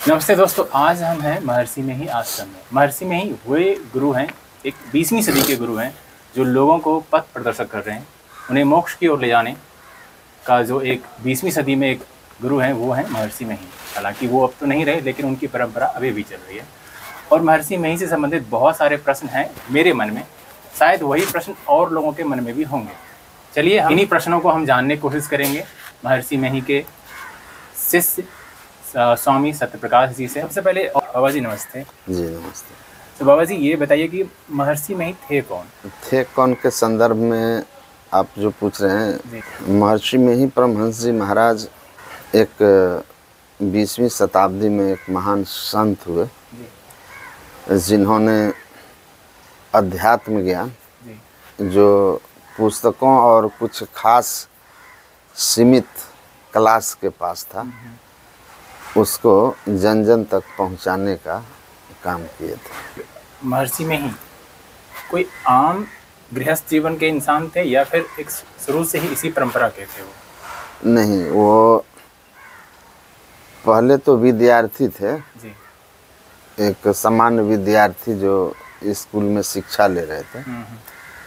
नमस्ते दोस्तों, आज हम हैं महर्षि में ही आश्रम में। महर्षि में ही वे गुरु हैं, एक 20वीं सदी के गुरु हैं, जो लोगों को पथ प्रदर्शक कर रहे हैं, उन्हें मोक्ष की ओर ले जाने का जो एक 20वीं सदी में एक गुरु हैं, वो हैं महर्षि में ही। हालांकि वो अब तो नहीं रहे, लेकिन उनकी परंपरा अभी भी चल रही है। और महर्षि में ही से संबंधित बहुत सारे प्रश्न हैं मेरे मन में, शायद वही प्रश्न और लोगों के मन में भी होंगे। चलिए इन्हीं प्रश्नों को हम जानने की कोशिश करेंगे महर्षि में ही के शिष्य स्वामी सत्यप्रकाश जी से। सबसे पहले बाबा जी नमस्ते। जी नमस्ते। तो बाबा जी ये बताइए कि महर्षि में ही थे कौन? थे कौन के संदर्भ में आप जो पूछ रहे हैं, महर्षि में ही परमहंस जी महाराज एक 20वीं शताब्दी में एक महान संत हुए, जिन्होंने अध्यात्म ज्ञान जो पुस्तकों और कुछ खास सीमित क्लास के पास था, उसको जन जन तक पहुंचाने का काम किए थे। महर्षि में ही कोई आम गृहस्थ जीवन के इंसान थे या फिर एक शुरू से ही इसी परंपरा के थे वो? नहीं, वो पहले तो विद्यार्थी थे जी। एक सामान्य विद्यार्थी जो स्कूल में शिक्षा ले रहे थे।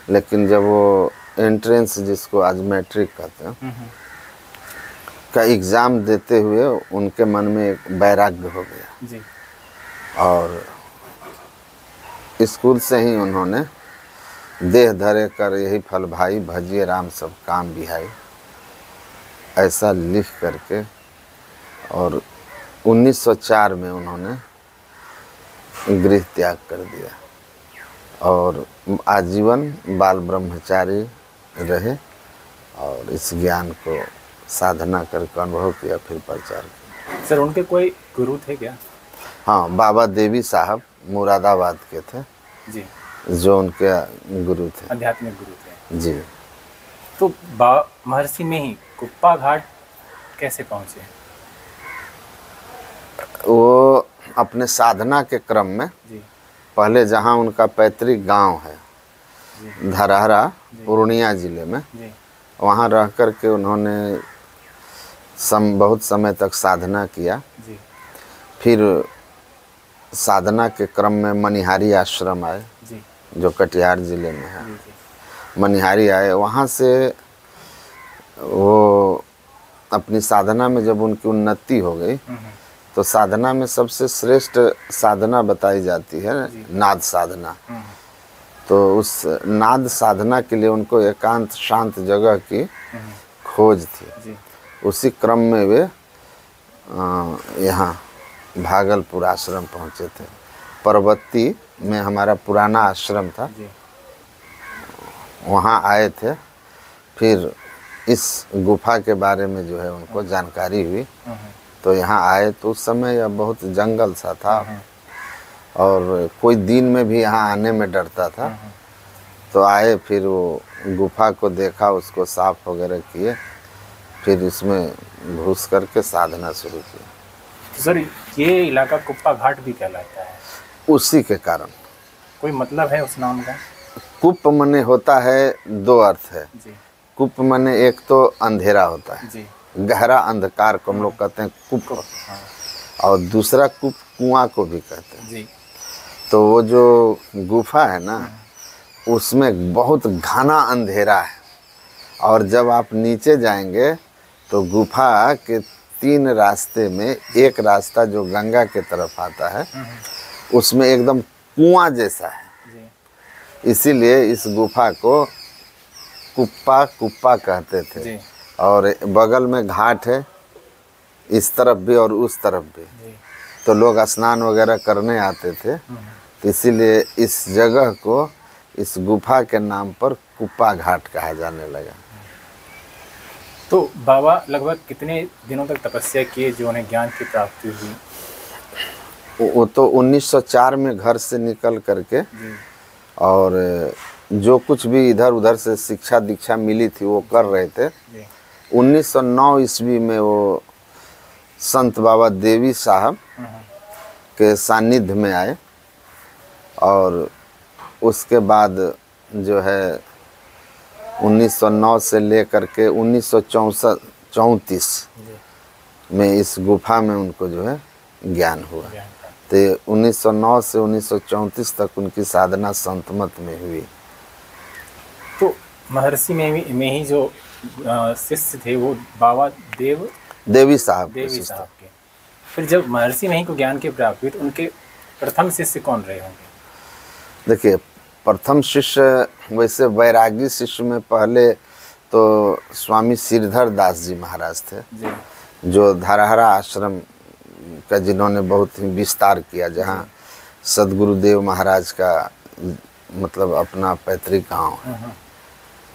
लेकिन जब वो एंट्रेंस, जिसको आज मैट्रिक कहते हैं, का एग्ज़ाम देते हुए उनके मन में एक वैराग्य हो गया जी। और स्कूल से ही उन्होंने देह धरे कर यही फल भाई भजिए राम सब काम बिहाई, ऐसा लिख करके और 1904 में उन्होंने गृह त्याग कर दिया और आजीवन बाल ब्रह्मचारी रहे और इस ज्ञान को साधना करके अनुभव किया, फिर प्रचार किया। सर, उनके कोई गुरु थे क्या? हाँ, बाबा देवी साहब मुरादाबाद के थे जी, जो उनके गुरु थे, आध्यात्मिक गुरु थे। जी। तो महर्षि में ही कुप्पा घाट कैसे पहुंचे? वो अपने साधना के क्रम में जी। पहले जहाँ उनका पैतृक गांव है धरहरा, पूर्णिया जिले में, वहाँ रह कर के उन्होंने बहुत समय तक साधना किया। जी। फिर साधना के क्रम में मनिहारी आश्रम आए, जी। जो कटिहार जिले में है। जी, जी। मनिहारी आए, वहाँ से वो अपनी साधना में जब उनकी उन्नति हो गई तो साधना में सबसे श्रेष्ठ साधना बताई जाती है नाद साधना। तो उस नाद साधना के लिए उनको एकांत शांत जगह की खोज थी। उसी क्रम में वे यहाँ भागलपुर आश्रम पहुँचे थे। परबत्ती में हमारा पुराना आश्रम था, वहाँ आए थे। फिर इस गुफा के बारे में जो है उनको जानकारी हुई तो यहाँ आए। तो उस समय यह बहुत जंगल सा था और कोई दिन में भी यहाँ आने में डरता था। तो आए, फिर वो गुफा को देखा, उसको साफ वगैरह किए, फिर इसमें घुस करके साधना शुरू की। तो सर, ये इलाका कुप्पा घाट भी कहलाता है उसी के कारण। कोई मतलब है उस नाम का? कुप मने होता है, दो अर्थ है जी। कुप मने एक तो अंधेरा होता है जी। गहरा अंधकार को हम लोग कहते हैं कुप। हाँ। और दूसरा कुप कुआं को भी कहते हैं। जी। तो वो जो गुफा है ना, उसमें बहुत घना अंधेरा है और जब आप नीचे जाएंगे तो गुफा के 3 रास्ते में एक रास्ता जो गंगा के तरफ आता है, उसमें एकदम कुआं जैसा है। इसीलिए इस गुफा को कुप्पा कुप्पा कहते थे। और बगल में घाट है, इस तरफ भी और उस तरफ भी। तो लोग स्नान वगैरह करने आते थे, इसीलिए इस जगह को इस गुफा के नाम पर कुप्पा घाट कहा जाने लगा। तो बाबा लगभग कितने दिनों तक तपस्या किए जो उन्हें ज्ञान की प्राप्ति हुई? वो तो 1904 में घर से निकल करके और जो कुछ भी इधर उधर से शिक्षा दीक्षा मिली थी वो कर रहे थे। 1909 ईस्वी में वो संत बाबा देवी साहब के सानिध्य में आए और उसके बाद जो है 1909 से लेकर के 1934 में इस गुफा में उनको जो है ज्ञान हुआ। तो 1909 से 1934 तक उनकी साधना संतमत में हुई। तो महर्षि में ही जो शिष्य थे वो बाबा देवी साहब के। फिर जब महर्षि में ही को ज्ञान की प्राप्ति हुई तो उनके प्रथम शिष्य कौन रहे होंगे? देखिए, प्रथम शिष्य वैसे वैरागी शिष्य में पहले तो स्वामी श्रीधर दास जी महाराज थे जी। जो धाराहरा आश्रम का जिन्होंने बहुत ही विस्तार किया, जहाँ सदगुरुदेव महाराज का मतलब अपना पैतृक गाँव है।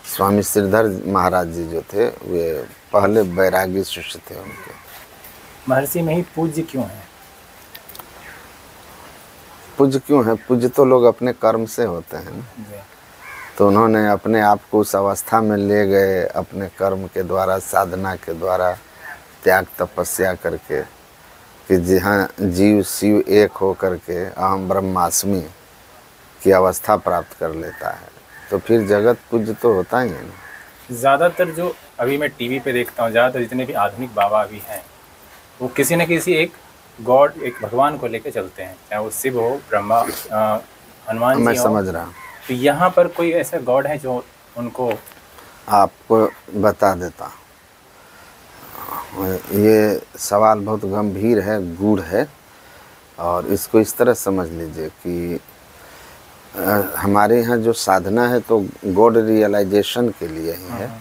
स्वामी श्रीधर महाराज जी जो थे वे पहले वैरागी शिष्य थे उनके। महर्षि में ही पूज्य क्यों है? पूज्य क्यों है? पूज्य तो लोग अपने कर्म से होते हैं ना। तो उन्होंने अपने आप को उस अवस्था में ले गए अपने कर्म के द्वारा, साधना के द्वारा, त्याग तपस्या करके, कि जहाँ जीव शिव एक हो करके अहम ब्रह्मास्मि की अवस्था प्राप्त कर लेता है, तो फिर जगत पूज्य तो होता ही है ना। ज़्यादातर जो अभी मैं टीवी पे देखता हूँ, ज़्यादातर जितने भी आधुनिक बाबा अभी हैं वो किसी न किसी एक गॉड, एक भगवान को लेकर चलते हैं, चाहे वो शिव हो, ब्रह्मा, हनुमान जी मैं हो। समझ रहा हूँ। तो यहाँ पर कोई ऐसा गॉड है जो उनको? आपको बता देता, ये सवाल बहुत गंभीर है, गूढ़ है, और इसको इस तरह समझ लीजिए कि हमारे यहाँ जो साधना है तो गॉड रियलाइजेशन के लिए ही है,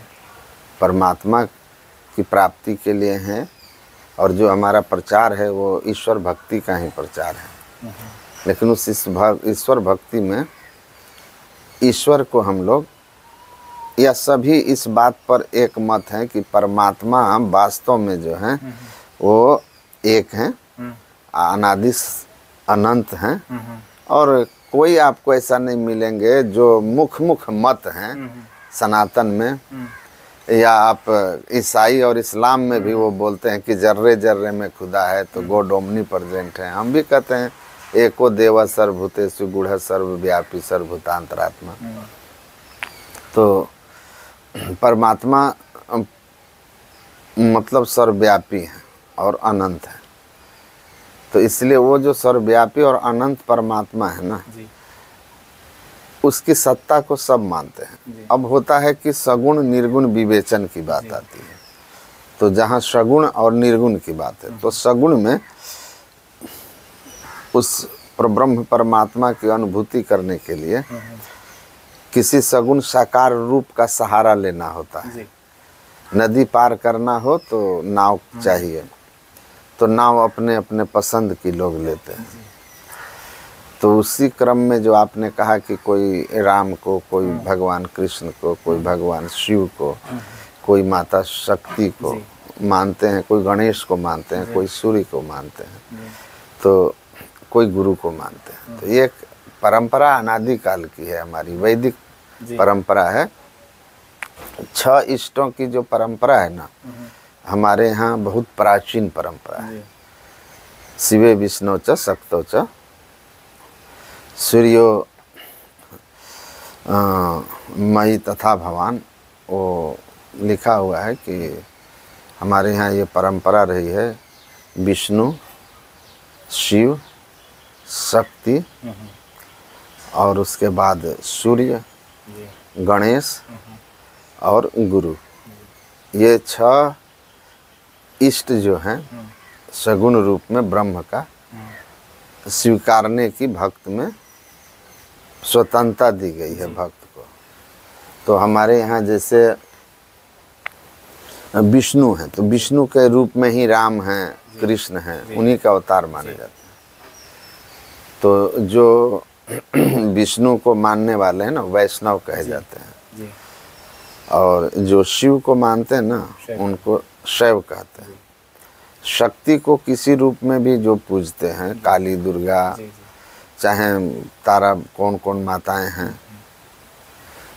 परमात्मा की प्राप्ति के लिए है, और जो हमारा प्रचार है वो ईश्वर भक्ति का ही प्रचार है। लेकिन उस ईश्वर भक्ति में ईश्वर को हम लोग या सभी इस बात पर एक मत है कि परमात्मा वास्तव में जो है वो एक हैं, अनादि अनंत हैं, और कोई आपको ऐसा नहीं मिलेंगे जो मुख मत हैं सनातन में, या आप ईसाई और इस्लाम में भी वो बोलते हैं कि जर्रे जर्रे में खुदा है, तो गॉड ओमनी प्रेजेंट है। हम भी कहते हैं एको देव सर्वभूतेषु गूढ़ सर्वव्यापी सर्वभूतांतरात्मा। तो परमात्मा मतलब सर्वव्यापी है और अनंत है, तो इसलिए वो जो सर्वव्यापी और अनंत परमात्मा है ना जी। उसकी सत्ता को सब मानते हैं। अब होता है कि सगुण निर्गुण विवेचन की बात आती है, तो जहाँ सगुण और निर्गुण की बात है, तो सगुण में उस ब्रह्म परमात्मा की अनुभूति करने के लिए किसी सगुण साकार रूप का सहारा लेना होता है। नदी पार करना हो तो नाव चाहिए, तो नाव अपने अपने पसंद की लोग लेते हैं। तो उसी क्रम में जो आपने कहा कि कोई राम को, कोई भगवान कृष्ण को, कोई भगवान शिव को, कोई माता शक्ति को मानते हैं, कोई गणेश को मानते हैं, कोई सूर्य को मानते हैं, तो कोई गुरु को मानते हैं। तो ये परंपरा अनादिकाल की है, हमारी वैदिक परंपरा है। 6 इष्टों की जो परंपरा है ना, हमारे यहाँ बहुत प्राचीन परंपरा है। शिवे विष्णु च शक्तो च सूर्यो मई तथा भगवान, वो लिखा हुआ है कि हमारे यहाँ ये परंपरा रही है। विष्णु, शिव, शक्ति, और उसके बाद सूर्य, गणेश और गुरु, ये 6 इष्ट जो हैं सगुण रूप में ब्रह्म का स्वीकारने की भक्त में स्वतंत्रता दी गई है भक्त को। तो हमारे यहाँ जैसे विष्णु हैं, तो विष्णु के रूप में ही राम हैं, कृष्ण हैं, उन्हीं का अवतार माने जाते हैं। तो जो विष्णु को मानने वाले हैं ना, वैष्णव कहे जाते हैं, और जो शिव को मानते हैं ना, उनको शैव कहते हैं। शक्ति को किसी रूप में भी जो पूजते हैं, काली, दुर्गा, चाहे तारा, कौन कौन माताएं हैं,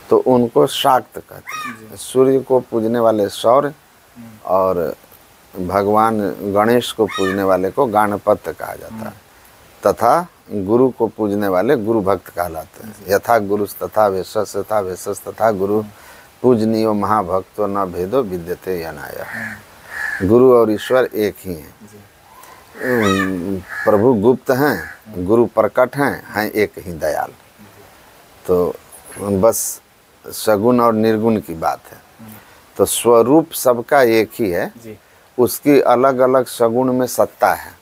तो उनको शाक्त कहते हैं। सूर्य को पूजने वाले सौर्य, और भगवान गणेश को पूजने वाले को गणपत कहा जाता है, तथा गुरु को पूजने वाले गुरु भक्त कहलाते हैं। यथा गुरु तथा वेशस तथा वेशस तथा गुरु पूजनीयो महाभक्तो न भेदो विद्यते यनाय। गुरु और ईश्वर एक ही हैं। प्रभु गुप्त हैं, गुरु प्रकट हैं एक ही दयाल। तो बस सगुण और निर्गुण की बात है। तो स्वरूप सबका एक ही है, उसकी अलग अलग सगुण में सत्ता है।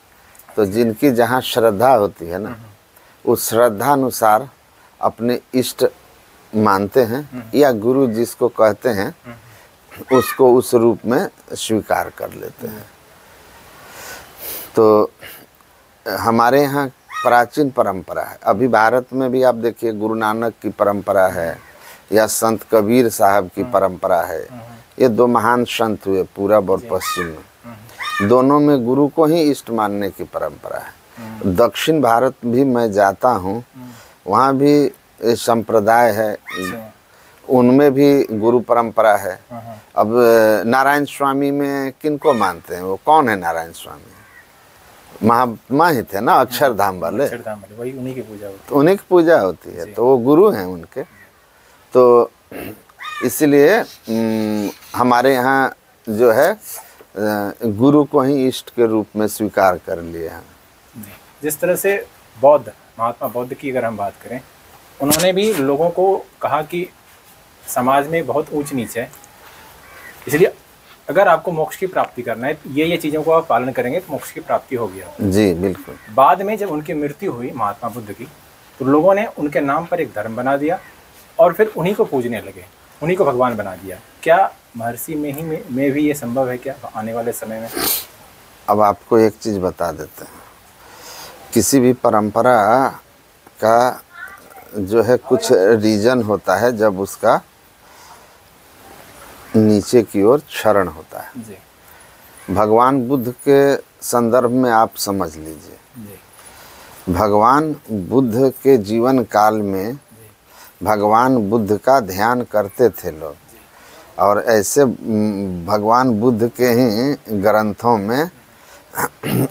तो जिनकी जहाँ श्रद्धा होती है ना, उस श्रद्धा अनुसार अपने इष्ट मानते हैं या गुरु जिसको कहते हैं उसको उस रूप में स्वीकार कर लेते हैं। तो हमारे यहाँ प्राचीन परंपरा है। अभी भारत में भी आप देखिए गुरु नानक की परंपरा है या संत कबीर साहब की परंपरा है। ये दो महान संत हुए पूरब और पश्चिम में, दोनों में गुरु को ही इष्ट मानने की परंपरा है। दक्षिण भारत भी मैं जाता हूँ, वहाँ भी संप्रदाय है, उनमें भी गुरु परंपरा है। अब नारायण स्वामी में किनको मानते हैं? वो कौन है नारायण स्वामी? महात्मा ही थे ना, अक्षरधाम वाले, वही उन्हीं की पूजा होती है। उन्हीं की पूजा होती है, तो वो गुरु हैं उनके। तो इसलिए हमारे यहाँ जो है गुरु को ही इष्ट के रूप में स्वीकार कर लिए हैं। जिस तरह से बौद्ध, महात्मा बौद्ध की अगर हम बात करें, उन्होंने भी लोगों को कहा कि समाज में बहुत ऊंच नीच है, इसलिए अगर आपको मोक्ष की प्राप्ति करना है ये चीज़ों को आप पालन करेंगे तो मोक्ष की प्राप्ति होगी। जी बिल्कुल। बाद में जब उनकी मृत्यु हुई महात्मा बुद्ध की, तो लोगों ने उनके नाम पर एक धर्म बना दिया और फिर उन्हीं को पूजने लगे, उन्हीं को भगवान बना दिया। क्या महर्षि में भी ये संभव है क्या आने वाले समय में? अब आपको एक चीज़ बता देते हैं, किसी भी परंपरा का जो है कुछ रीजन होता है जब उसका नीचे की ओर क्षरण होता है। जी। भगवान बुद्ध के संदर्भ में आप समझ लीजिए, भगवान बुद्ध के जीवन काल में भगवान बुद्ध का ध्यान करते थे लोग, और ऐसे भगवान बुद्ध के ही ग्रंथों में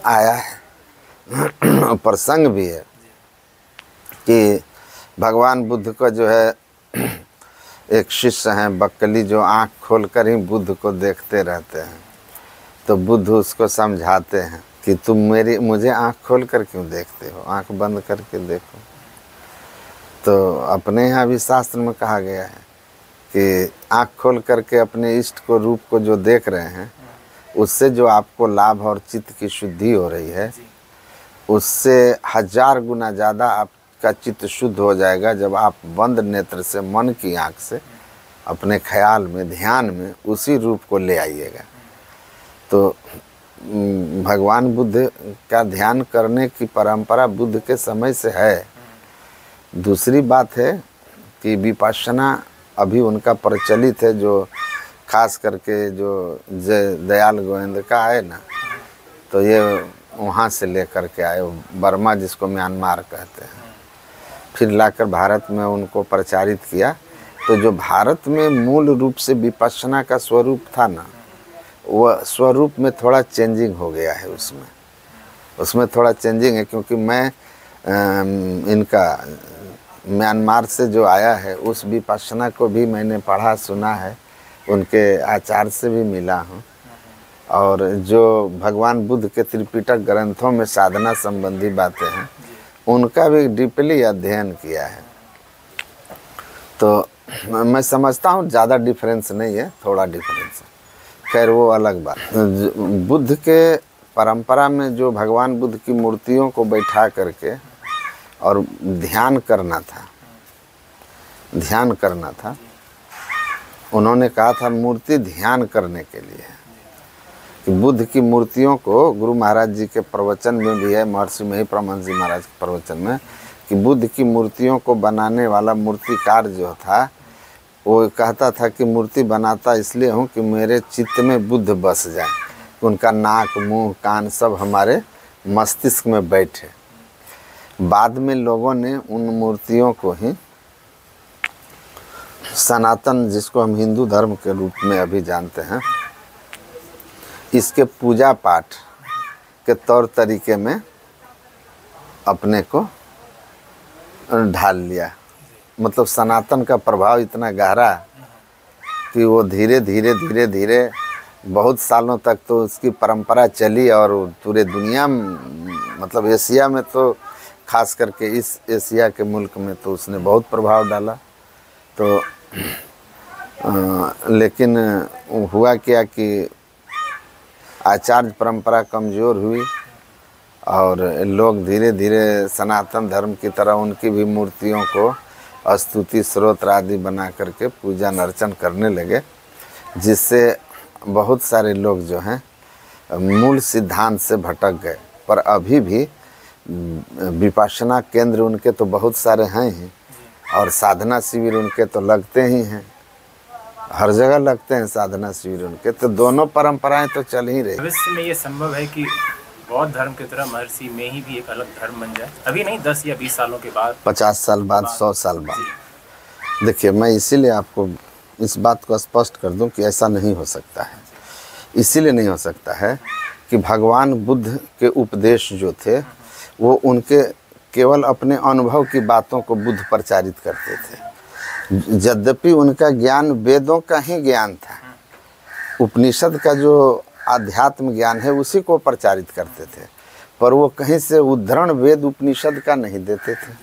आया है, प्रसंग भी है कि भगवान बुद्ध का जो है एक शिष्य हैं बक्कली, जो आँख खोलकर ही बुद्ध को देखते रहते हैं। तो बुद्ध उसको समझाते हैं कि तुम मुझे आँख खोलकर क्यों देखते हो, आँख बंद करके देखो। तो अपने यहाँ भी शास्त्र में कहा गया है कि आँख खोल करके अपने इष्ट को, रूप को जो देख रहे हैं, उससे जो आपको लाभ और चित्त की शुद्धि हो रही है, उससे 1000 गुना ज़्यादा आपका चित्त शुद्ध हो जाएगा जब आप बंद नेत्र से, मन की आँख से अपने ख्याल में, ध्यान में उसी रूप को ले आइएगा। तो भगवान बुद्ध का ध्यान करने की परंपरा बुद्ध के समय से है। दूसरी बात है कि विपश्यना अभी उनका प्रचलित है, जो खास करके जो दयाल गोविंद का है ना, तो ये वहाँ से लेकर के आए, बर्मा जिसको म्यांमार कहते हैं, फिर लाकर भारत में उनको प्रचारित किया। तो जो भारत में मूल रूप से विपश्यना का स्वरूप था ना, वह स्वरूप में थोड़ा चेंजिंग हो गया है, उसमें थोड़ा चेंजिंग है, क्योंकि मैं इनका म्यांमार से जो आया है उस विपश्यना को भी मैंने पढ़ा सुना है, उनके आचार्य से भी मिला हूँ, और जो भगवान बुद्ध के त्रिपिटक ग्रंथों में साधना संबंधी बातें हैं उनका भी डीपली अध्ययन किया है। तो मैं समझता हूँ ज़्यादा डिफरेंस नहीं है, थोड़ा डिफरेंस है, खैर वो अलग बात। बुद्ध के परंपरा में जो भगवान बुद्ध की मूर्तियों को बैठा करके और ध्यान करना था, उन्होंने कहा था मूर्ति ध्यान करने के लिए, कि बुद्ध की मूर्तियों को, गुरु महाराज जी के प्रवचन में भी है, महर्षि महिप्रमहंस जी महाराज के प्रवचन में, कि बुद्ध की मूर्तियों को बनाने वाला मूर्तिकार जो था वो कहता था कि मूर्ति बनाता इसलिए हूँ कि मेरे चित्त में बुद्ध बस जाए, उनका नाक, मुंह, कान सब हमारे मस्तिष्क में बैठे। बाद में लोगों ने उन मूर्तियों को ही सनातन, जिसको हम हिंदू धर्म के रूप में अभी जानते हैं, इसके पूजा पाठ के तौर तरीके में अपने को ढाल लिया। मतलब सनातन का प्रभाव इतना गहरा कि वो धीरे धीरे बहुत सालों तक तो उसकी परंपरा चली और पूरे दुनिया में, मतलब एशिया में तो खास करके इस एशिया के मुल्क में तो उसने बहुत प्रभाव डाला। तो लेकिन हुआ क्या कि आचार्य परंपरा कमज़ोर हुई और लोग धीरे धीरे सनातन धर्म की तरह उनकी भी मूर्तियों को स्तुति स्रोत आदि बना करके पूजा अर्चन करने लगे, जिससे बहुत सारे लोग जो हैं मूल सिद्धांत से भटक गए। पर अभी भी विपश्यना केंद्र उनके तो बहुत सारे हैं ही, और साधना शिविर उनके तो लगते ही हैं, हर जगह लगते हैं साधना शिविर उनके। तो दोनों परंपराएं तो चल ही रही। भविष्य में ये संभव है कि बौद्ध धर्म की तरह महर्षि में ही भी एक अलग धर्म बन जाए? अभी नहीं, 10 या 20 सालों के बाद, 50 साल बाद, 100 साल बाद। देखिए, मैं इसीलिए आपको इस बात को स्पष्ट कर दूं कि ऐसा नहीं हो सकता है। इसीलिए नहीं हो सकता है कि भगवान बुद्ध के उपदेश जो थे वो उनके केवल अपने अनुभव की बातों को बुद्ध प्रचारित करते थे। यद्यपि उनका ज्ञान वेदों का ही ज्ञान था, उपनिषद का जो आध्यात्म ज्ञान है उसी को प्रचारित करते थे, पर वो कहीं से उद्धरण वेद उपनिषद का नहीं देते थे।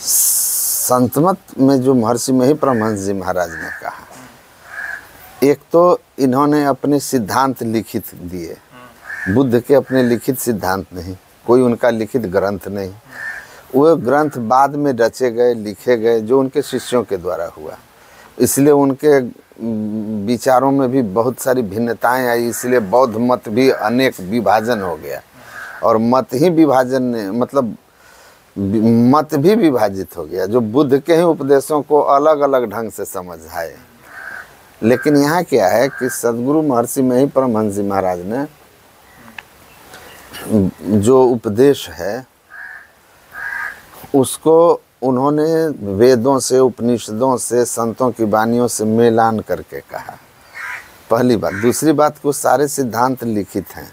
संतमत में जो महर्षि में ही परमहंस जी महाराज ने कहा, एक तो इन्होंने अपने सिद्धांत लिखित दिए, बुद्ध के अपने लिखित सिद्धांत नहीं, कोई उनका लिखित ग्रंथ नहीं, वो ग्रंथ बाद में रचे गए, लिखे गए, जो उनके शिष्यों के द्वारा हुआ। इसलिए उनके विचारों में भी बहुत सारी भिन्नताएं आई, इसलिए बौद्ध मत भी अनेक विभाजन हो गया, और मत ही विभाजन ने मतलब मत भी विभाजित हो गया, जो बुद्ध के ही उपदेशों को अलग अलग ढंग से समझ आए। लेकिन यहाँ क्या है कि सद्गुरु महर्षि में ही परमहंस जी महाराज ने जो उपदेश है उसको उन्होंने वेदों से, उपनिषदों से, संतों की वाणियों से मेलान करके कहा, पहली बात। दूसरी बात को सारे सिद्धांत लिखित हैं,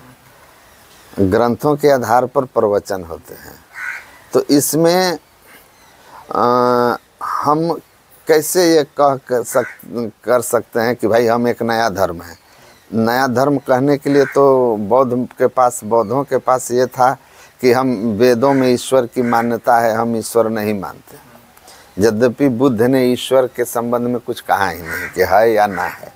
ग्रंथों के आधार पर प्रवचन होते हैं। तो इसमें हम कैसे ये कर सकते हैं कि भाई हम एक नया धर्म है। नया धर्म कहने के लिए तो बौद्धों के पास ये था कि हम वेदों में ईश्वर की मान्यता है, हम ईश्वर नहीं मानते। यद्यपि बुद्ध ने ईश्वर के संबंध में कुछ कहा ही नहीं कि है या ना है,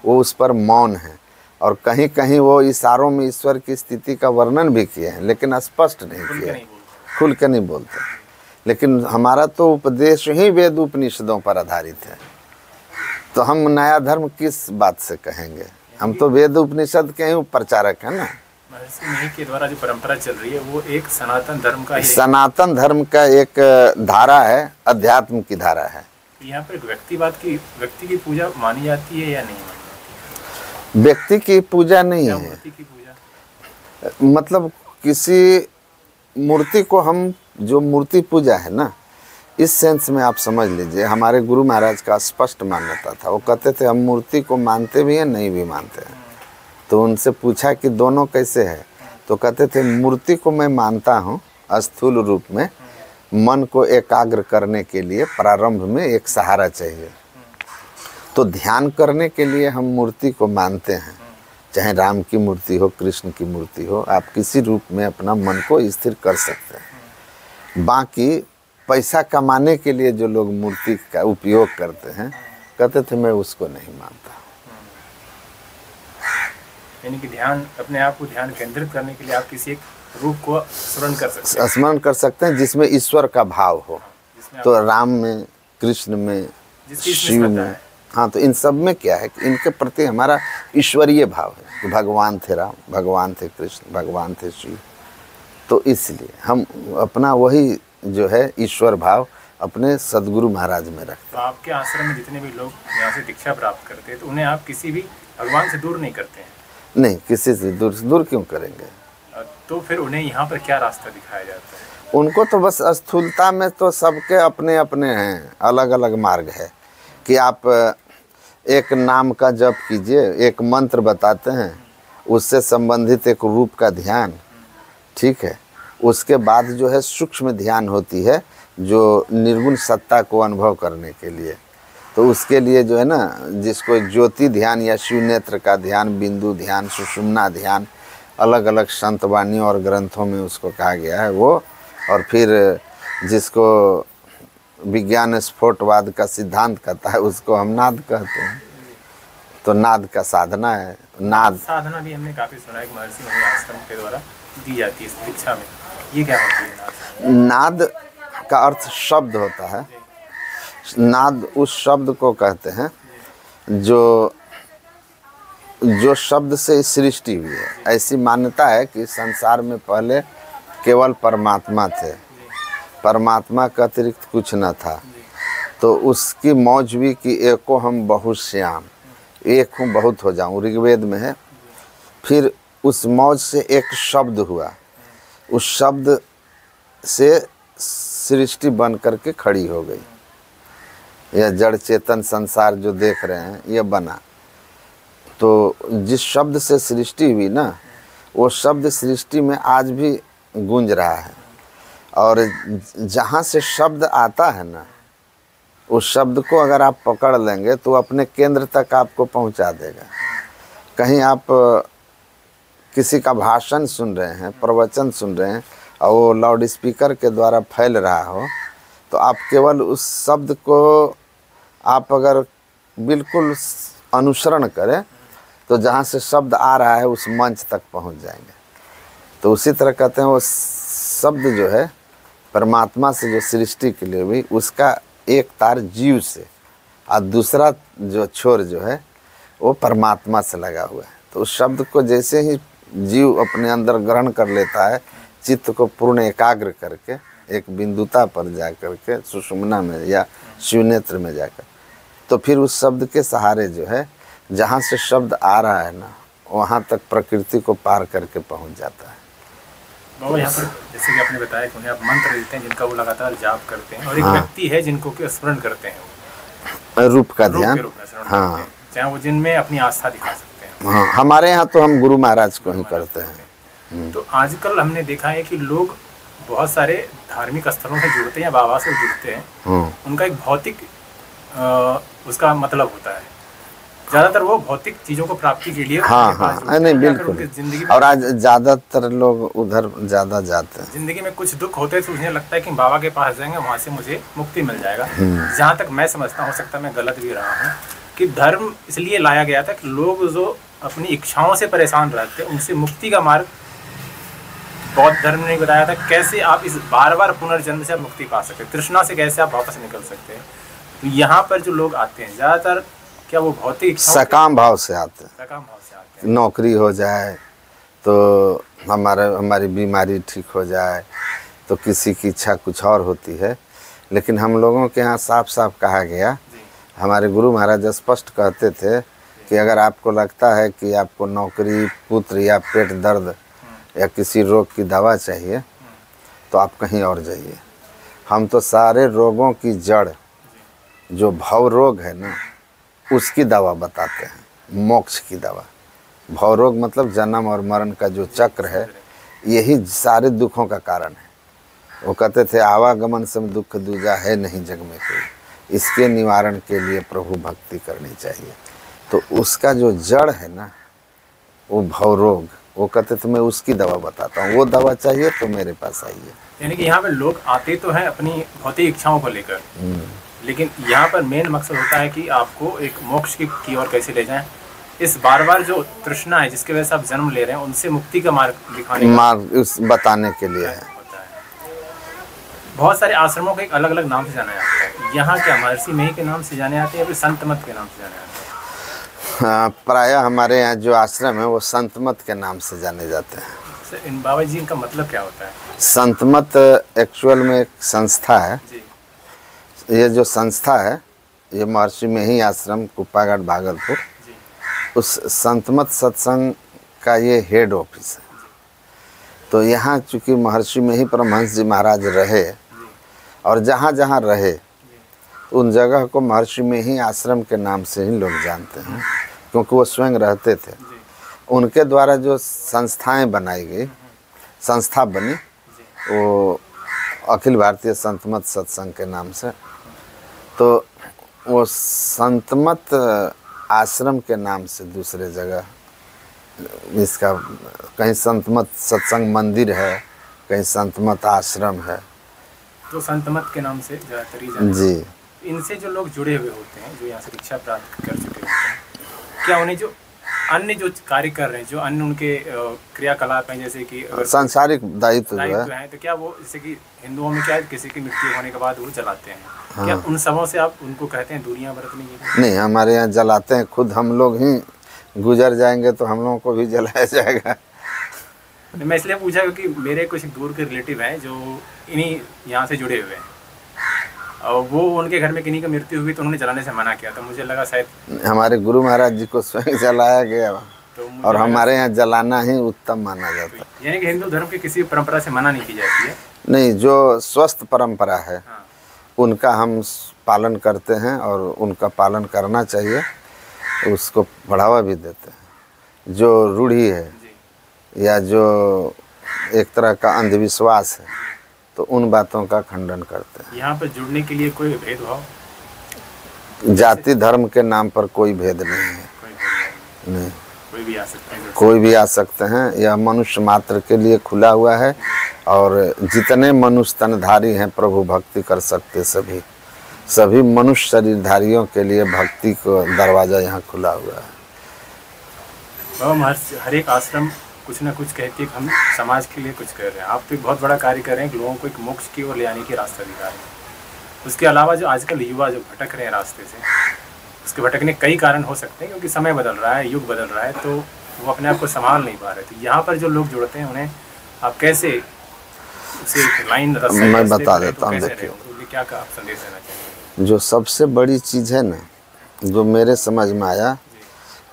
वो उस पर मौन है, और कहीं कहीं वो इशारों में ईश्वर की स्थिति का वर्णन भी किए हैं, लेकिन स्पष्ट नहीं किया, खुल के नहीं बोलते। लेकिन हमारा तो उपदेश ही वेद उपनिषदों पर आधारित है, तो हम नया धर्म किस बात से कहेंगे? हम तो वेद उपनिषद के ही प्रचारक हैं ना। महर्षि मेही के द्वारा जो परंपरा चल रही है वो एक सनातन धर्म का सनातन धर्म का एक धारा है, अध्यात्म की धारा है। यहाँ पर व्यक्ति की पूजा मानी जाती है या नहीं मानी जाती? व्यक्ति की पूजा नहीं है, मूर्ति की पूजा, मतलब किसी मूर्ति को हम, जो मूर्ति पूजा है ना, इस सेंस में आप समझ लीजिए, हमारे गुरु महाराज का स्पष्ट मान्यता था। वो कहते थे हम मूर्ति को मानते भी हैं, नहीं भी मानते हैं। तो उनसे पूछा कि दोनों कैसे है, तो कहते थे मूर्ति को मैं मानता हूँ स्थूल रूप में, मन को एकाग्र करने के लिए प्रारंभ में एक सहारा चाहिए। तो ध्यान करने के लिए हम मूर्ति को मानते हैं, चाहे राम की मूर्ति हो, कृष्ण की मूर्ति हो, आप किसी रूप में अपना मन को स्थिर कर सकते हैं। बाकी पैसा कमाने के लिए जो लोग मूर्ति का उपयोग करते हैं, कहते थे मैं उसको नहीं मानता। यानी कि ध्यान, अपने आप को ध्यान केंद्रित करने के लिए आप किसी एक रूप को स्मरण कर सकते हैं जिसमें ईश्वर का भाव हो। तो राम में, कृष्ण में, शिव में, हाँ, तो इन सब में क्या है कि इनके प्रति हमारा ईश्वरीय भाव है कि भगवान थे राम, भगवान थे कृष्ण, भगवान थे शिव। तो इसलिए हम अपना वही जो है ईश्वर भाव अपने सद्गुरु महाराज में रखते। तो आपके आश्रम में जितने भी लोग यहाँ से दीक्षा प्राप्त करते हैं, तो उन्हें आप किसी भी भगवान से दूर नहीं करते हैं? नहीं, किसी से दूर क्यों करेंगे? तो फिर उन्हें यहाँ पर क्या रास्ता दिखाया जाता है? उनको तो बस स्थूलता में तो सबके अपने अपने हैं, अलग अलग मार्ग है कि आप एक नाम का जप कीजिए, एक मंत्र बताते हैं, उससे संबंधित एक रूप का ध्यान, ठीक है। उसके बाद जो है सूक्ष्म ध्यान होती है, जो निर्गुण सत्ता को अनुभव करने के लिए। तो उसके लिए जो है ना, जिसको ज्योति ध्यान या शिव नेत्र का ध्यान, बिंदु ध्यान, सुषुम्ना ध्यान, अलग अलग संत वाणियों और ग्रंथों में उसको कहा गया है वो। और फिर जिसको विज्ञान स्फोटवाद का सिद्धांत कहता है उसको हम नाद कहते हैं। तो नाद का साधना है। नाद साधना भी हमने काफ़ी सुना है, महर्षि मणि आश्रम के द्वारा दी जाती है इस दीक्षा में। ये क्या होती है नाद? नाद का अर्थ शब्द होता है। नाद उस शब्द को कहते हैं जो शब्द से सृष्टि हुई है। ऐसी मान्यता है कि संसार में पहले केवल परमात्मा थे, परमात्मा का अतिरिक्त कुछ न था। तो उसकी मौजवी की एको हम बहुश्याम, एक हूँ बहुत हो जाऊँ, ऋग्वेद में है। फिर उस मौज से एक शब्द हुआ, उस शब्द से सृष्टि बन करके खड़ी हो गई। यह जड़ चेतन संसार जो देख रहे हैं यह बना। तो जिस शब्द से सृष्टि हुई ना, वो शब्द सृष्टि में आज भी गूंज रहा है। और जहाँ से शब्द आता है ना, उस शब्द को अगर आप पकड़ लेंगे तो अपने केंद्र तक आपको पहुँचा देगा। कहीं आप किसी का भाषण सुन रहे हैं, प्रवचन सुन रहे हैं, और वो लाउड स्पीकर के द्वारा फैल रहा हो, तो आप केवल उस शब्द को आप अगर बिल्कुल अनुसरण करें तो जहाँ से शब्द आ रहा है उस मंच तक पहुँच जाएंगे। तो उसी तरह कहते हैं वो शब्द जो है परमात्मा से जो सृष्टि के लिए हुई, उसका एक तार जीव से और दूसरा जो छोर जो है वो परमात्मा से लगा हुआ है। तो उस शब्द को जैसे ही जीव अपने अंदर ग्रहण कर लेता है, चित्त को पूर्ण एकाग्र करके एक बिंदुता पर जा करके सुषुम्ना में या शिव नेत्र में जाकर, तो फिर उस शब्द के सहारे जो है जहाँ से शब्द आ रहा है ना, वहाँ तक प्रकृति को पार करके पहुँच जाता है। बाबा यहाँ पर जैसे कि आपने बताया कि उन्हें आप मंत्र देते हैं जिनका वो लगातार जाप करते हैं, और एक व्यक्ति है जिनको कि स्मरण करते हैं, रूप का ध्यान। हाँ, चाहे वो जिनमें अपनी आस्था दिखा सकते हैं। हाँ, हमारे यहाँ तो हम गुरु महाराज को ही करते हैं। तो आजकल हमने देखा है कि लोग बहुत सारे धार्मिक स्थलों से जुड़ते हैं, बाबा से जुड़ते हैं, उनका एक भौतिक उसका मतलब होता है, ज़्यादातर वो भौतिक चीज़ों को प्राप्ति के लिए। हाँ, नहीं बिल्कुल। और आज ज़्यादातर लोग उधर ज़्यादा जाते हैं। ज़िंदगी में कुछ दुख होते तो उन्हें लगता है कि बाबा के पास जाएंगे, वहाँ से मुझे मुक्ति मिल जाएगा। जहाँ तक मैं समझता, हो सकता है मैं गलत भी रहा हूँ, कि धर्म इसलिए लाया गया था कि लोग जो अपनी इच्छाओं से परेशान रहते हैं उनसे मुक्ति का मार्ग बौद्ध धर्म ने बताया था, कैसे आप इस बार बार पुनर्जन्म से आप मुक्ति पा सकते हैं, तृष्णा से कैसे आप वापस निकल सकते हैं। तो यहाँ पर जो लोग आते हैं ज़्यादातर क्या वो भौतिक सकाम भाव से आते हैं। सकाम भाव से आते हैं, नौकरी हो जाए तो हमारी बीमारी ठीक हो जाए, तो किसी की इच्छा कुछ और होती है। लेकिन हम लोगों के यहाँ साफ साफ कहा गया, हमारे गुरु महाराज स्पष्ट कहते थे कि अगर आपको लगता है कि आपको नौकरी, पुत्र या पेट दर्द या किसी रोग की दवा चाहिए तो आप कहीं और जाइए। हम तो सारे रोगों की जड़ जो भव रोग है ना, उसकी दवा बताते हैं, मोक्ष की दवा। भव रोग मतलब जन्म और मरण का जो चक्र है, यही सारे दुखों का कारण है। वो कहते थे आवागमन सम दुख दूजा है नहीं जग में कोई, इसके निवारण के लिए प्रभु भक्ति करनी चाहिए। तो उसका जो जड़ है ना वो भव रोग, वो कहते थे मैं उसकी दवा बताता हूँ, वो दवा चाहिए तो मेरे पास आइए। यानी कि यहाँ पे लोग आते तो हैं अपनी भौतिक इच्छाओं को लेकर, लेकिन यहाँ पर मेन मकसद होता है कि आपको एक मोक्ष की ओर कैसे ले जाएं। इस बार बार जो तृष्णा है जिसकी वजह से आप जन्म ले रहे हैं, उनसे मुक्ति का मार्ग दिखाने मार्ग उस बताने के लिए है। बहुत सारे आश्रमों को एक अलग अलग नाम से जाना जाता है, यहाँ क्या महर्षि मही के नाम से जाने जाते हैं या फिर संत मत के नाम से जाने जाते हैं? हाँ, प्रायः हमारे यहाँ जो आश्रम है वो संत मत के नाम से जाने जाते हैं। इन बाबा जी इनका मतलब क्या होता है? संत मत एक्चुअल में एक संस्था है। ये जो संस्था है ये महर्षि मही आश्रम कुप्पागढ़ भागलपुर, उस संतमत सत्संग का ये हेड ऑफिस है। तो यहाँ चूँकि महर्षि मही परमहंस जी महाराज रहे और जहाँ जहाँ रहे उन जगह को महर्षि मही आश्रम के नाम से ही लोग जानते हैं, क्योंकि वो स्वयं रहते थे। उनके द्वारा जो संस्थाएं बनाई गई, संस्था बनी, वो अखिल भारतीय संतमत सत्संग के नाम से। तो वो संतमत आश्रम के नाम से दूसरे जगह इसका, कहीं संतमत सत्संग मंदिर है, कहीं संतमत आश्रम है। तो संतमत के नाम से ज़्यादातर ही जाना जी। इनसे जो लोग जुड़े हुए होते हैं, जो यहाँ से शिक्षा प्राप्त कर चुके होते हैं, क्या उन्हें जो अन्य जो कार्य कर रहे हैं, जो अन्य उनके क्रियाकलाप हैं, जैसे कि सांसारिक दायित्व है, तो क्या वो, जैसे कि हिंदुओं में क्या है, किसी की मृत्यु होने के बाद वो जलाते हैं, क्या उन सबों से आप उनको कहते हैं दूरियां बरतनी है? नहीं, हमारे यहाँ जलाते हैं, खुद हम लोग ही गुजर जाएंगे तो हम लोगों को भी जलाया जाएगा। मैं इसलिए पूछा क्योंकि मेरे कुछ दूर के रिलेटिव हैं जो इन्हीं यहाँ से जुड़े हुए हैं, और वो उनके घर में किन्हीं की मृत्यु हुई तो उन्होंने जलाने से मना किया, तो मुझे लगा शायद हमारे गुरु महाराज जी को स्वयं जलाया गया, तो और हमारे यहाँ जलाना ही उत्तम माना जाता है। यानी कि हिंदू धर्म की किसी परंपरा से मना नहीं की जाती है? नहीं, जो स्वस्थ परंपरा है हाँ। उनका हम पालन करते हैं, और उनका पालन करना चाहिए, उसको बढ़ावा भी देते हैं। जो रूढ़ी है या जो एक तरह का अंधविश्वास है, तो उन बातों का खंडन करते हैं। यहाँ पर जुड़ने के लिए कोई भेदभाव, जाति धर्म के नाम पर कोई भेद नहीं है, नहीं, कोई भी आ सकते हैं, कोई भी आ सकते हैं। यह मनुष्य मात्र के लिए खुला हुआ है, और जितने मनुष्य तनधारी हैं प्रभु भक्ति कर सकते, सभी मनुष्य शरीरधारियों के लिए भक्ति को दरवाज़ा यहाँ खुला हुआ है। हर एक आश्रम कुछ ना कुछ कहती है कि हम समाज के लिए कुछ कर रहे हैं। आप तो एक बहुत बड़ा कार्य कर रहे हैं कि लोगों को एक मोक्ष की ओर ले आने की रास्ता दिखा रहे हैं। उसके अलावा जो आजकल युवा जो भटक रहे हैं रास्ते से, उसके भटकने कई कारण हो सकते हैं, क्योंकि समय बदल रहा है, युग बदल रहा है, तो वो अपने आप को संभाल नहीं पा रहे थे। यहाँ पर जो लोग जुड़ते हैं उन्हें आप कैसे उसे एक लाइन मैं बता देता हूँ। देखिए, क्या आप संदेश देना चाहिए? जो सबसे बड़ी चीज़ है ना, जो मेरे समझ में आया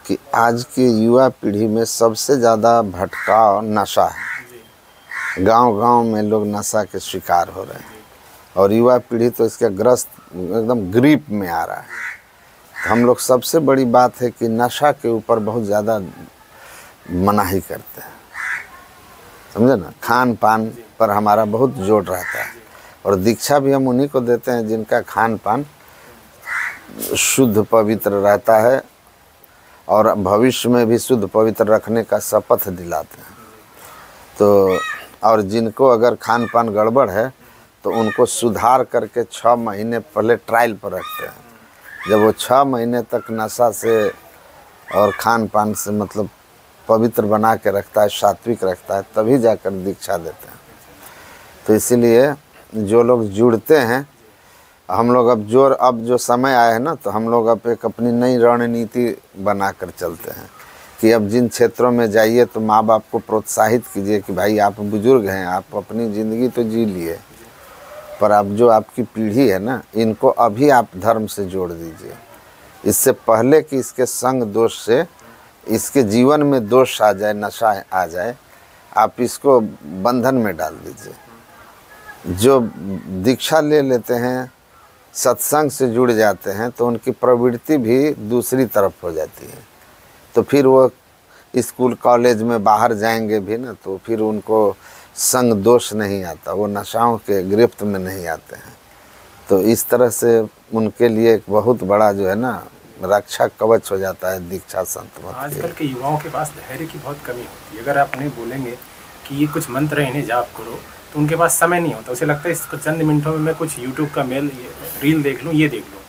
कि आज की युवा पीढ़ी में सबसे ज़्यादा भटकाव नशा है। गांव-गांव में लोग नशा के शिकार हो रहे हैं, और युवा पीढ़ी तो इसके ग्रस्त एकदम ग्रिप में आ रहा है। तो हम लोग सबसे बड़ी बात है कि नशा के ऊपर बहुत ज़्यादा मनाही करते हैं, समझे ना। खान पान पर हमारा बहुत जोर रहता है, और दीक्षा भी हम उन्हीं को देते हैं जिनका खान पान शुद्ध पवित्र रहता है, और भविष्य में भी शुद्ध पवित्र रखने का शपथ दिलाते हैं। तो और जिनको अगर खान पान गड़बड़ है तो उनको सुधार करके 6 महीने पहले ट्रायल पर रखते हैं। जब वो 6 महीने तक नशा से और खान पान से मतलब पवित्र बना के रखता है, सात्विक रखता है, तभी जाकर दीक्षा देते हैं। तो इसीलिए जो लोग जुड़ते हैं, हम लोग अब जो समय आया है ना, तो हम लोग अब एक अपनी नई रणनीति बना कर चलते हैं कि अब जिन क्षेत्रों में जाइए तो माँ बाप को प्रोत्साहित कीजिए कि भाई आप बुजुर्ग हैं, आप अपनी ज़िंदगी तो जी लिए, पर अब जो आपकी पीढ़ी है ना, इनको अभी आप धर्म से जोड़ दीजिए। इससे पहले कि इसके संग दोष से इसके जीवन में दोष आ जाए, नशा आ जाए, आप इसको बंधन में डाल दीजिए। जो दीक्षा ले लेते हैं, सत्संग से जुड़ जाते हैं, तो उनकी प्रवृत्ति भी दूसरी तरफ हो जाती है। तो फिर वो स्कूल कॉलेज में बाहर जाएंगे भी ना, तो फिर उनको संग दोष नहीं आता, वो नशाओं के गिरफ्त में नहीं आते हैं। तो इस तरह से उनके लिए एक बहुत बड़ा जो है ना रक्षा कवच हो जाता है दीक्षा संत। आजकल के युवाओं के पास धैर्य की बहुत कमी होती है। अगर आप उन्हें बोलेंगे कि ये कुछ मंत्र है, इन्हें जाप करो, तो उनके पास समय नहीं होता। उसे लगता है इसको चंद मिनटों में मैं कुछ यूट्यूब का रील देख लूँ, ये देख लूँ।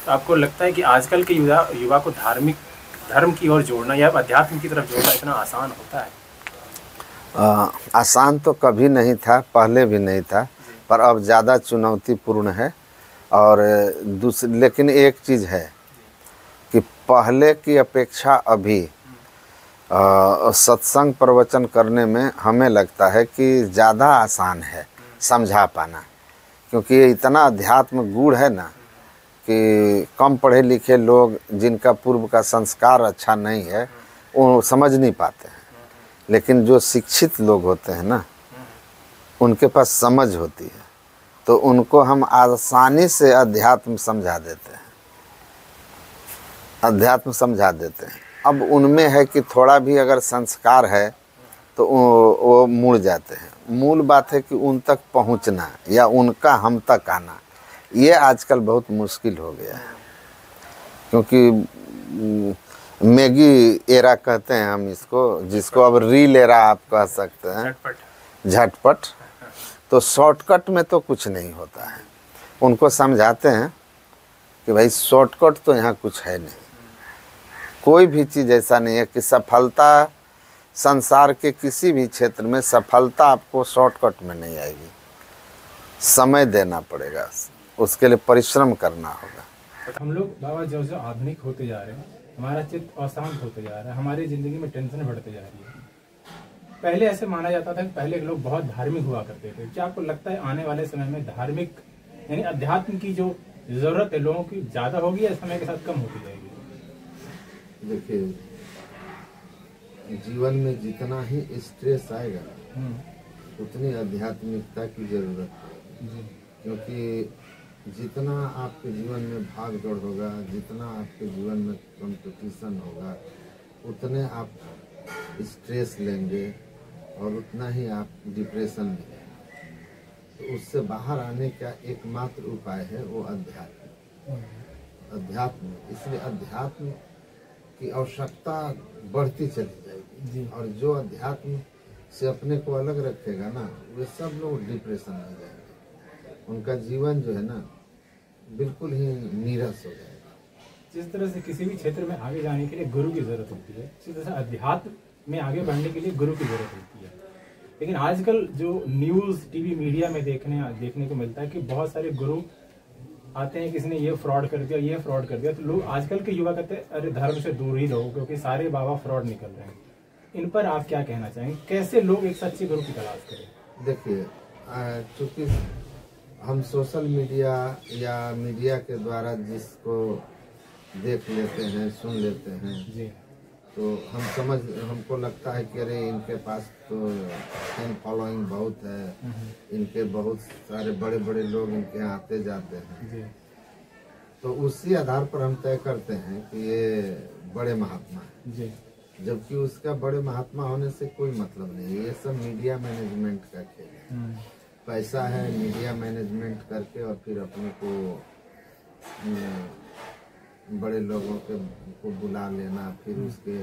तो आपको लगता है कि आजकल के युवा को धर्म की ओर जोड़ना या अध्यात्म की तरफ जोड़ना इतना आसान होता है? आसान तो कभी नहीं था, पहले भी नहीं था, पर अब ज़्यादा चुनौतीपूर्ण है। और लेकिन एक चीज़ है कि पहले की अपेक्षा अभी सत्संग प्रवचन करने में हमें लगता है कि ज़्यादा आसान है समझा पाना, क्योंकि ये इतना अध्यात्म गूढ़ है ना कि कम पढ़े लिखे लोग जिनका पूर्व का संस्कार अच्छा नहीं है वो समझ नहीं पाते हैं। लेकिन जो शिक्षित लोग होते हैं ना, उनके पास समझ होती है, तो उनको हम आसानी से अध्यात्म समझा देते हैं, अध्यात्म समझा देते हैं। अब उनमें है कि थोड़ा भी अगर संस्कार है तो वो मुड़ जाते हैं। मूल बात है कि उन तक पहुंचना या उनका हम तक आना, ये आजकल बहुत मुश्किल हो गया है। क्योंकि मैगी एरा कहते हैं हम इसको, जिसको अब रील एरा आप कह सकते हैं, झटपट। तो शॉर्टकट में तो कुछ नहीं होता है। उनको समझाते हैं कि भाई शॉर्टकट तो यहाँ कुछ है नहीं, कोई भी चीज़ ऐसा नहीं है कि सफलता संसार के किसी भी क्षेत्र में सफलता आपको शॉर्टकट में नहीं आएगी। समय देना पड़ेगा, उसके लिए परिश्रम करना होगा। हम लोग बाबा जो जो आधुनिक होते जा रहे हैं, हमारा चित्त अशांत होते जा रहा है, हमारी ज़िंदगी में टेंशन बढ़ते जा रही है। पहले ऐसे माना जाता था कि पहले के लोग बहुत धार्मिक हुआ करते थे। क्या आपको लगता है आने वाले समय में धार्मिक यानी अध्यात्म की जो जरूरत है लोगों की ज़्यादा होगी या समय के साथ कम होती जाएगी? देखिए, जीवन में जितना ही स्ट्रेस आएगा उतनी आध्यात्मिकता की जरूरत है। क्योंकि जितना आपके जीवन में भाग दौड़ होगा, जितना आपके जीवन में कंपटीशन होगा, उतने आप स्ट्रेस लेंगे और उतना ही आप डिप्रेशन में जाएंगे। तो उससे बाहर आने का एकमात्र उपाय है वो अध्यात्म। अध्यात्म, इसलिए अध्यात्म की आवश्यकता बढ़ती चली जाएगी। और जो अध्यात्म से अपने को अलग रखेगा ना, वे सब लोग डिप्रेशन में जाएंगे। उनका जीवन जो है ना बिल्कुल ही नीरस हो जाएगा। जिस तरह से किसी भी क्षेत्र में आगे जाने के लिए गुरु की जरूरत होती है, इसी तरह से अध्यात्म में आगे बढ़ने के लिए गुरु की जरूरत होती है। लेकिन आजकल जो न्यूज़ टीवी मीडिया में देखने को मिलता है कि बहुत सारे गुरु आते हैं, किसी ने ये फ्रॉड कर दिया, ये फ्रॉड कर दिया, तो लोग आजकल के युवा कहते हैं अरे धर्म से दूर ही रहो क्योंकि सारे बाबा फ्रॉड निकल रहे हैं। इन पर आप क्या कहना चाहेंगे? कैसे लोग एक सच्चे गुरु की तलाश करें? देखिए, चूँकि हम सोशल मीडिया या मीडिया के द्वारा जिसको देख लेते हैं, सुन लेते हैं जी, तो हमको लगता है कि अरे इनके पास तो फैन फॉलोइंग बहुत है, इनके बहुत सारे बड़े बड़े लोग इनके यहाँ आते जाते हैं जी। तो उसी आधार पर हम तय करते हैं कि ये बड़े महात्मा हैं। जी, जबकि उसका बड़े महात्मा होने से कोई मतलब नहीं है। ये सब मीडिया मैनेजमेंट का खेल है। पैसा है, मीडिया मैनेजमेंट करके और फिर अपने को बड़े लोगों को बुला लेना, फिर उसके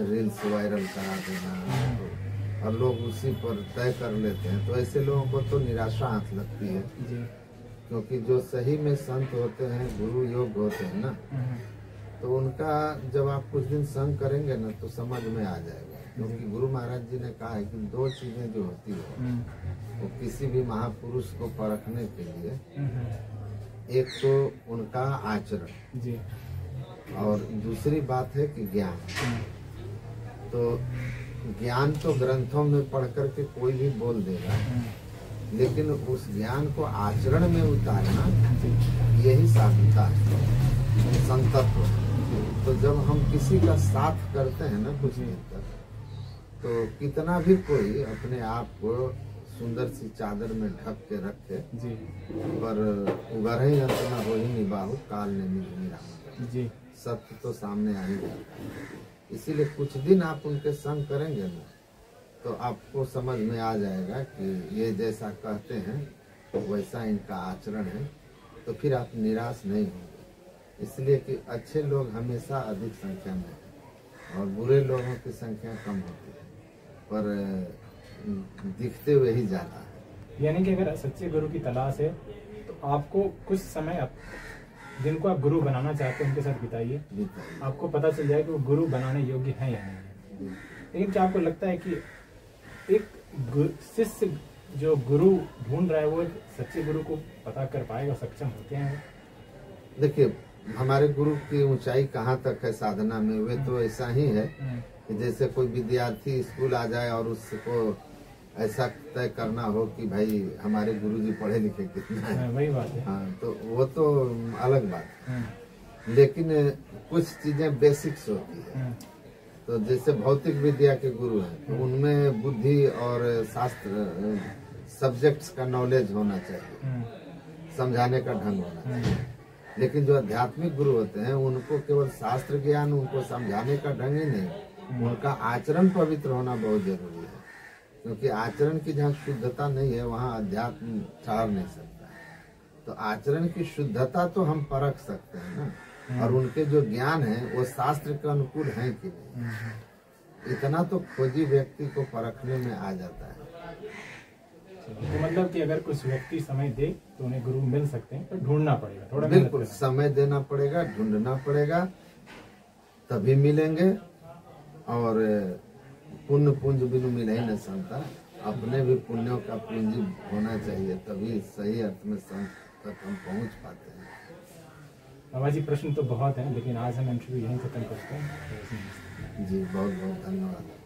रील्स वायरल करा देना और लोग उसी पर तय कर लेते हैं। तो ऐसे लोगों को तो निराशा हाथ लगती है। क्योंकि जो सही में संत होते हैं, गुरु योग होते हैं ना, तो उनका जब आप कुछ दिन संग करेंगे ना तो समझ में आ जाएगा। क्योंकि गुरु महाराज जी ने कहा है कि दो चीजें जो होती है वो किसी भी महापुरुष को परखने के लिए, एक तो उनका आचरण जी, और दूसरी बात है कि ज्ञान। तो ज्ञान तो ग्रंथों में पढ़ करके कोई भी बोल देगा, लेकिन उस ज्ञान को आचरण में उतारना यही साधुता है, संतत्व। तो जब हम किसी का साथ करते हैं ना कुछ दिन तक, तो कितना भी कोई अपने आप को सुंदर सी चादर में ढक के रखे जी, पर उगरहि अंत न होहि निबाहु काल ने मिल जी, सत्य तो सामने आ ही जाता है। इसीलिए कुछ दिन आप उनके संग करेंगे ना तो आपको समझ में आ जाएगा कि ये जैसा कहते हैं वैसा इनका आचरण है, तो फिर आप निराश नहीं होंगे। इसलिए कि अच्छे लोग हमेशा अधिक संख्या में हैं और बुरे लोगों की संख्या कम होती है, पर दिखते हुए ही ज़्यादा है। यानी कि अगर सच्चे गुरु की तलाश है तो आपको कुछ समय जिनको आप गुरु बनाना चाहते हैं उनके साथ बिताइए, आपको पता चल जाए कि वो गुरु बनाने योग्य है या नहीं। लेकिन क्या आपको लगता है कि एक शिष्य जो गुरु ढूंढ रहा है वो सच्चे गुरु को पता कर पाएगा, सक्षम होते हैं? देखिए, हमारे गुरु की ऊंचाई कहाँ तक है साधना में, वे तो ऐसा ही है कि जैसे कोई विद्यार्थी स्कूल आ जाए और उसको ऐसा तय करना हो कि भाई हमारे गुरुजी पढ़े लिखे कितना है, वही बात है। हाँ, तो वो तो अलग बात है। लेकिन कुछ चीजें बेसिक्स होती है। तो जैसे भौतिक विद्या के गुरु हैं तो उनमें बुद्धि और शास्त्र सब्जेक्ट्स का नॉलेज होना चाहिए, समझाने का ढंग होना चाहिए। लेकिन जो आध्यात्मिक गुरु होते हैं उनको केवल शास्त्र ज्ञान, उनको समझाने का ढंग ही नहीं, उनका आचरण पवित्र होना बहुत जरूरी है। क्योंकि आचरण की जहाँ शुद्धता नहीं है वहाँ अध्यात्म ठहर नहीं सकता है। तो आचरण की शुद्धता तो हम परख सकते हैं ना, और उनके जो ज्ञान है वो शास्त्र के अनुकूल है कि नहीं, इतना तो खोजी व्यक्ति को परखने में आ जाता है। तो मतलब कि अगर कुछ व्यक्ति समय दे तो उन्हें गुरु मिल सकते हैं, तो ढूंढना पड़ेगा, थोड़ा बिल्कुल समय देना पड़ेगा, ढूंढना पड़ेगा, तभी मिलेंगे। और पुण्य पुंज बिनु मिल ही नहीं सकता, अपने भी पुण्यों का पूंजी होना चाहिए, तभी सही अर्थ में संत तक हम पहुंच पाते हैं। बाबा जी प्रश्न तो बहुत हैं, लेकिन आज हम इंटरव्यू यहीं खत्म करते हैं। जी बहुत बहुत धन्यवाद।